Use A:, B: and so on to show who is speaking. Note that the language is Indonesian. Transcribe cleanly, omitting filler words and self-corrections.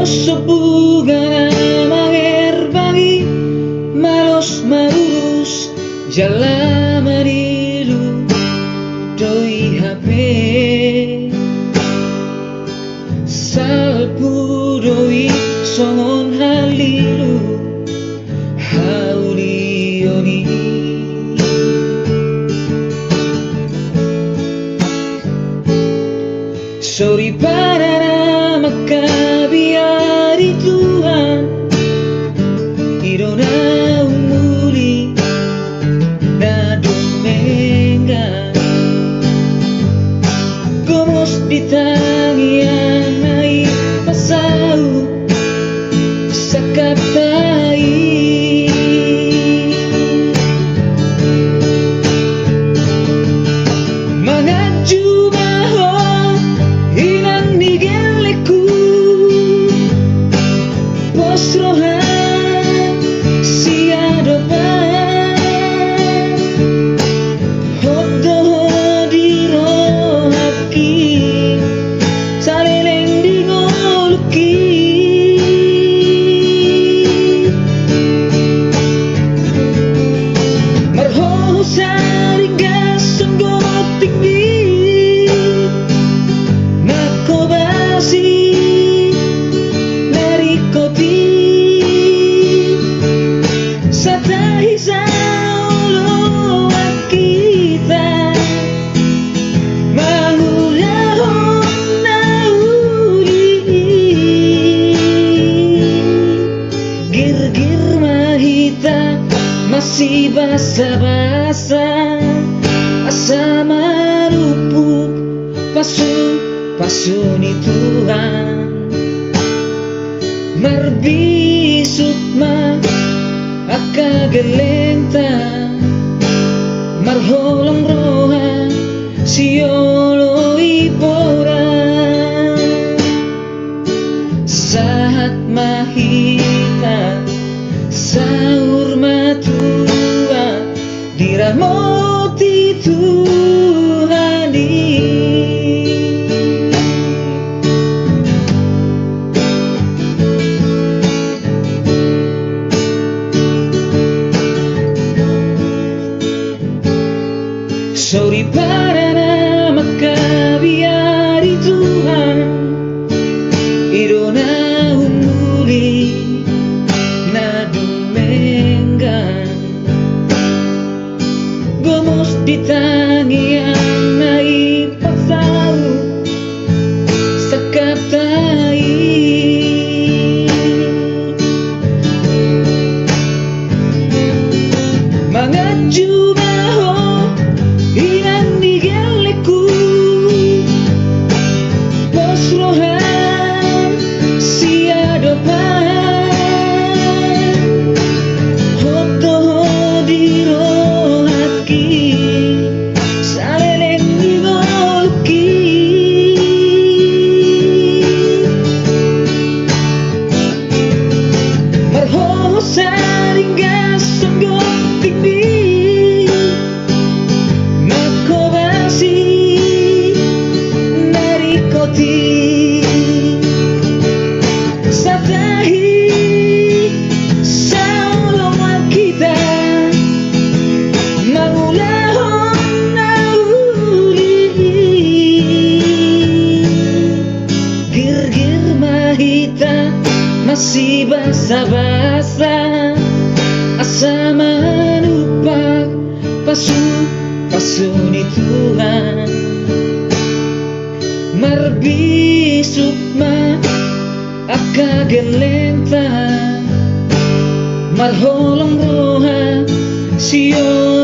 A: Sobuga manger bagi malos marurus jala marilu doi HP salpu doi songon halilu haulioni sorry para makabiari Tuhan irona umuli na domenga gomos ditangian nai pasau sakatai mangaju maho inan nigeleku posrohan siadopan hodo diro haki saleleng dingoluki marho saringa sunggotik di nakobasi narikoti satahi saulo kita mangulahon nauli gir-gir mahita masih basa-basa asa marupuk pasun Tuhan marbisut ma akagelenta marholong roha siolo ipora saat mahita saur matua diramoti Tuhani sorry para makabiari Tuhan irona umuli na dumengan gomos ditangian nai pasau sakatai mangaju maho inan nigeleku posrohan siadopan hoto diro haki saleleng digoluki marho saringa sunggotik di nakobasi narikoti satahi saulo kita mangulahon nauli gir-gir mahita masih basa-basa asa manupak pasuni Tuhan marbisuk ma akagelenta marholong roha sio